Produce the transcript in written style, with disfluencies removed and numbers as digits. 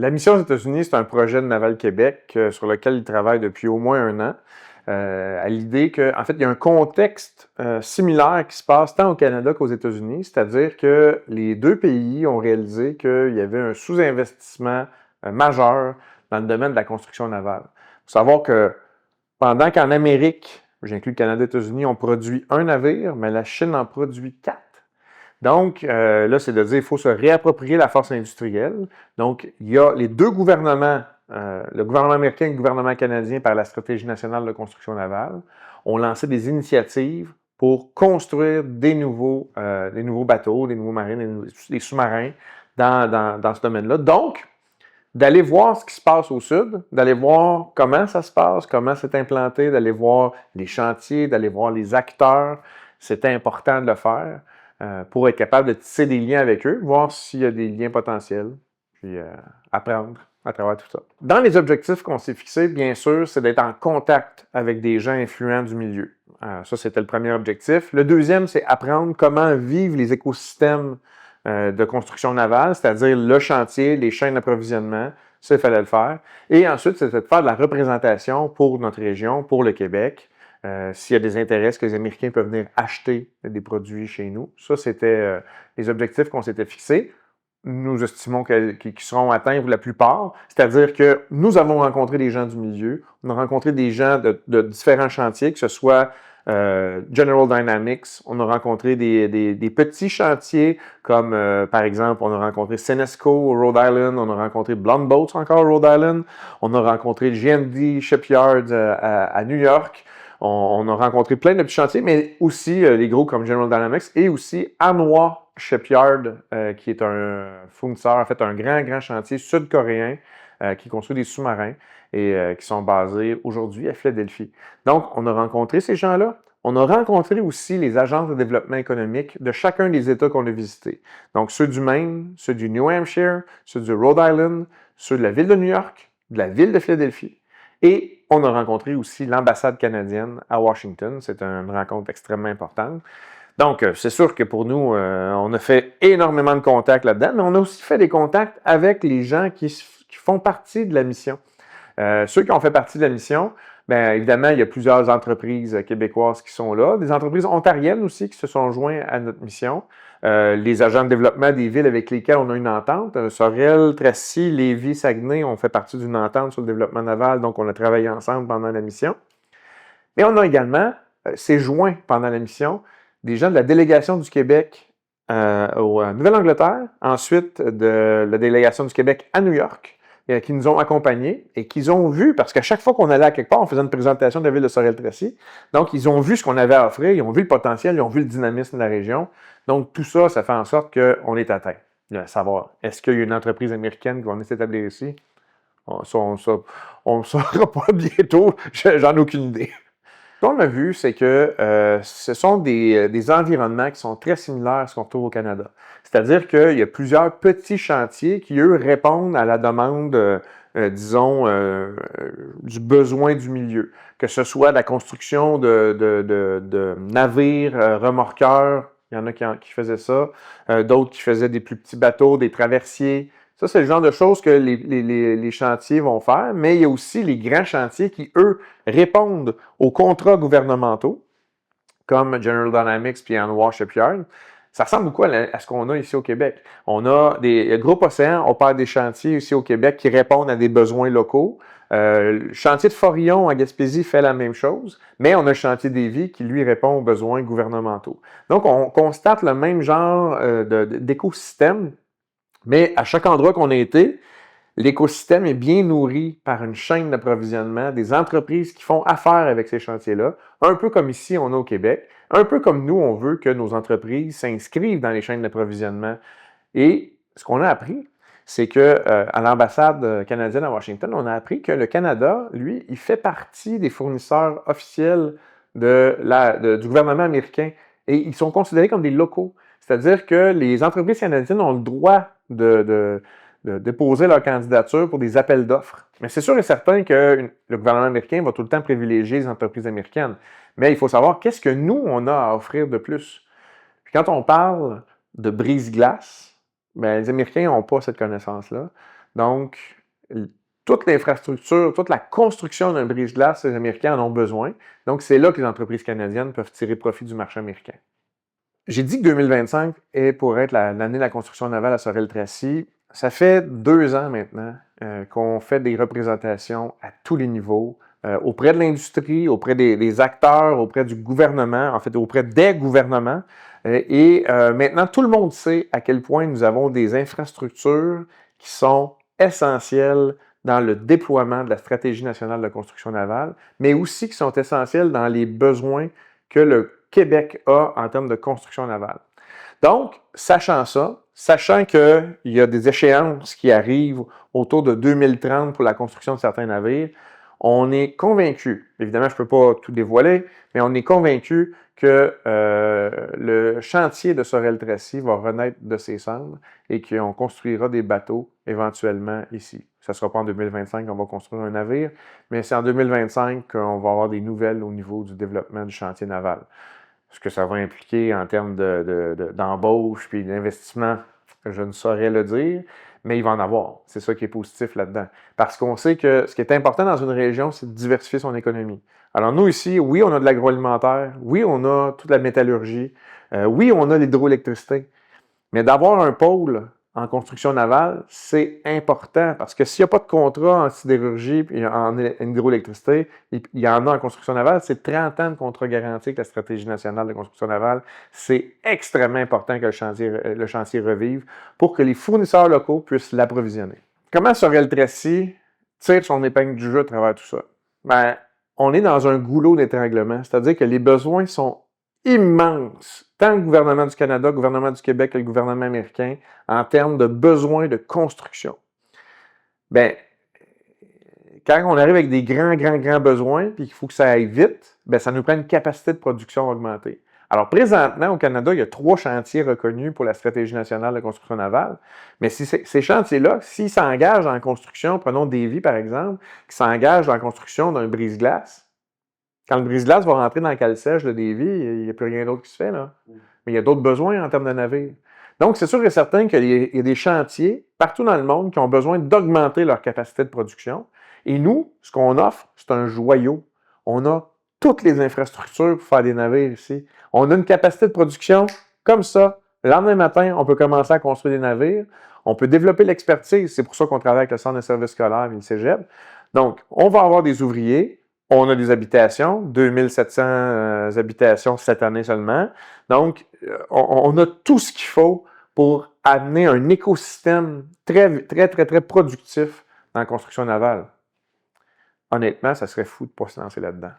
La mission aux États-Unis, c'est un projet de Naval Québec sur lequel ils travaillent depuis au moins 1 an. À l'idée qu'en fait, il y a un contexte similaire qui se passe tant au Canada qu'aux États-Unis, c'est-à-dire que les deux pays ont réalisé qu'il y avait un sous-investissement majeur dans le domaine de la construction navale. Il faut savoir que pendant qu'en Amérique, j'inclus le Canada et les États-Unis, on produit un navire, mais la Chine en produit 4. Donc, là, c'est de dire qu'il faut se réapproprier la force industrielle. Donc, il y a les deux gouvernements, le gouvernement américain et le gouvernement canadien, par la Stratégie nationale de construction navale, ont lancé des initiatives pour construire des nouveaux bateaux, des nouveaux marines, des sous-marins dans ce domaine-là. Donc, d'aller voir ce qui se passe au sud, d'aller voir comment ça se passe, comment c'est implanté, d'aller voir les chantiers, d'aller voir les acteurs. C'est important de le faire pour être capable de tisser des liens avec eux, voir s'il y a des liens potentiels, puis apprendre à travers tout ça. Dans les objectifs qu'on s'est fixés, bien sûr, c'est d'être en contact avec des gens influents du milieu. Ça, c'était le premier objectif. Le deuxième, c'est apprendre comment vivent les écosystèmes de construction navale, c'est-à-dire le chantier, les chaînes d'approvisionnement, ça, il fallait le faire. Et ensuite, c'était de faire de la représentation pour notre région, pour le Québec. S'il y a des intérêts, est-ce que les Américains peuvent venir acheter des produits chez nous? Ça, c'était les objectifs qu'on s'était fixés. Nous estimons qu'ils seront atteints pour la plupart. C'est-à-dire que nous avons rencontré des gens du milieu, on a rencontré des gens de différents chantiers, que ce soit General Dynamics, on a rencontré des petits chantiers comme, par exemple, on a rencontré Senesco au Rhode Island, on a rencontré Blonde Boats encore au Rhode Island, on a rencontré GMD Shipyard à New York, on a rencontré plein de petits chantiers, mais aussi les gros comme General Dynamics et aussi Hanwha Shipyard, qui est un fournisseur, en fait un grand chantier sud-coréen qui construit des sous-marins et qui sont basés aujourd'hui à Philadelphie. Donc, on a rencontré ces gens-là. On a rencontré aussi les agences de développement économique de chacun des États qu'on a visités. Donc, ceux du Maine, ceux du New Hampshire, ceux du Rhode Island, ceux de la ville de New York, de la ville de Philadelphie. Et on a rencontré aussi l'ambassade canadienne à Washington. C'est une rencontre extrêmement importante. Donc, c'est sûr que pour nous, on a fait énormément de contacts là-dedans, mais on a aussi fait des contacts avec les gens qui font partie de la mission. Ceux qui ont fait partie de la mission, bien évidemment, il y a plusieurs entreprises québécoises qui sont là, des entreprises ontariennes aussi qui se sont joints à notre mission, les agents de développement des villes avec lesquels on a une entente, Sorel, Tracy, Lévis, Saguenay, on fait partie d'une entente sur le développement naval, donc on a travaillé ensemble pendant la mission. Mais on a également, s'est joints pendant la mission, des gens de la délégation du Québec en Nouvelle-Angleterre, ensuite de la délégation du Québec à New York, qui nous ont accompagnés et qu'ils ont vu, parce qu'à chaque fois qu'on allait à quelque part, on faisait une présentation de la ville de Sorel-Tracy. Donc, ils ont vu ce qu'on avait à offrir, ils ont vu le potentiel, ils ont vu le dynamisme de la région. Donc, tout ça, ça fait en sorte qu'on est atteint. De savoir, est-ce qu'il y a une entreprise américaine qui va venir s'établir ici? On ne saura pas bientôt, j'en ai aucune idée. Ce qu'on a vu, c'est que ce sont des environnements qui sont très similaires à ce qu'on retrouve au Canada. C'est-à-dire qu'il y a plusieurs petits chantiers qui, eux, répondent à la demande, disons, du besoin du milieu. Que ce soit la construction de navires, remorqueurs, il y en a qui faisaient ça, d'autres qui faisaient des plus petits bateaux, des traversiers. Ça, c'est le genre de choses que les chantiers vont faire, mais il y a aussi les grands chantiers qui, eux, répondent aux contrats gouvernementaux, comme General Dynamics puis Hanwha Shipyard. Ça ressemble beaucoup à ce qu'on a ici au Québec. On a le Groupe Océan opère des chantiers ici au Québec qui répondent à des besoins locaux. Le chantier de Forillon à Gaspésie fait la même chose, mais on a le chantier d'Évis qui, lui, répond aux besoins gouvernementaux. Donc, on constate le même genre d'écosystème. Mais à chaque endroit qu'on a été, l'écosystème est bien nourri par une chaîne d'approvisionnement, des entreprises qui font affaire avec ces chantiers-là, un peu comme ici on a au Québec, un peu comme nous, on veut que nos entreprises s'inscrivent dans les chaînes d'approvisionnement. Et ce qu'on a appris, c'est qu'à l'ambassade canadienne à Washington, on a appris que le Canada, lui, il fait partie des fournisseurs officiels du gouvernement américain et ils sont considérés comme des locaux. C'est-à-dire que les entreprises canadiennes ont le droit de déposer leur candidature pour des appels d'offres. Mais c'est sûr et certain que le gouvernement américain va tout le temps privilégier les entreprises américaines. Mais il faut savoir qu'est-ce que nous, on a à offrir de plus. Puis quand on parle de brise-glace, bien, les Américains n'ont pas cette connaissance-là. Donc, toute l'infrastructure, toute la construction d'un brise-glace, les Américains en ont besoin. Donc, c'est là que les entreprises canadiennes peuvent tirer profit du marché américain. J'ai dit que 2025 est pour être l'année de la construction navale à Sorel-Tracy. Ça fait 2 ans maintenant qu'on fait des représentations à tous les niveaux, auprès de l'industrie, auprès des acteurs, auprès du gouvernement, en fait, auprès des gouvernements. Maintenant, tout le monde sait à quel point nous avons des infrastructures qui sont essentielles dans le déploiement de la stratégie nationale de construction navale, mais aussi qui sont essentielles dans les besoins que le Québec a en termes de construction navale. Donc, sachant ça, sachant qu'il y a des échéances qui arrivent autour de 2030 pour la construction de certains navires, on est convaincu, évidemment je ne peux pas tout dévoiler, mais on est convaincu que le chantier de Sorel-Tracy va renaître de ses cendres et qu'on construira des bateaux éventuellement ici. Ça ne sera pas en 2025 qu'on va construire un navire, mais c'est en 2025 qu'on va avoir des nouvelles au niveau du développement du chantier naval. Ce que ça va impliquer en termes d'embauche puis d'investissement, je ne saurais le dire, mais il va en avoir. C'est ça qui est positif là-dedans. Parce qu'on sait que ce qui est important dans une région, c'est de diversifier son économie. Alors nous ici, oui, on a de l'agroalimentaire, oui, on a toute la métallurgie, oui, on a l'hydroélectricité, mais d'avoir un pôle en construction navale, c'est important parce que s'il n'y a pas de contrat en sidérurgie et en hydroélectricité, il y en a en construction navale, c'est 30 ans de contrat garanti avec la stratégie nationale de construction navale. C'est extrêmement important que le chantier revive pour que les fournisseurs locaux puissent l'approvisionner. Comment Sorel-Tracy tire son épingle du jeu à travers tout ça? Ben, on est dans un goulot d'étranglement, c'est-à-dire que les besoins sont immense, tant le gouvernement du Canada, le gouvernement du Québec que le gouvernement américain, en termes de besoins de construction. Bien, quand on arrive avec des grands besoins, puis qu'il faut que ça aille vite, bien, ça nous prend une capacité de production augmentée. Alors, présentement, au Canada, il y a 3 chantiers reconnus pour la stratégie nationale de construction navale. Mais si ces chantiers-là, s'ils s'engagent en construction, prenons Davie par exemple, qui s'engage dans la construction d'un brise-glace, quand le brise-glace va rentrer dans le cale-sèche de Davie, il n'y a plus rien d'autre qui se fait, là. Mais il y a d'autres besoins en termes de navires. Donc, c'est sûr et certain qu'il y a des chantiers partout dans le monde qui ont besoin d'augmenter leur capacité de production. Et nous, ce qu'on offre, c'est un joyau. On a toutes les infrastructures pour faire des navires ici. On a une capacité de production comme ça. Le lendemain matin, on peut commencer à construire des navires. On peut développer l'expertise. C'est pour ça qu'on travaille avec le Centre de services scolaires et le Cégep. Donc, on va avoir des ouvriers. On a des habitations, 2700 habitations cette année seulement. Donc, on a tout ce qu'il faut pour amener un écosystème très productif dans la construction navale. Honnêtement, ça serait fou de ne pas se lancer là-dedans.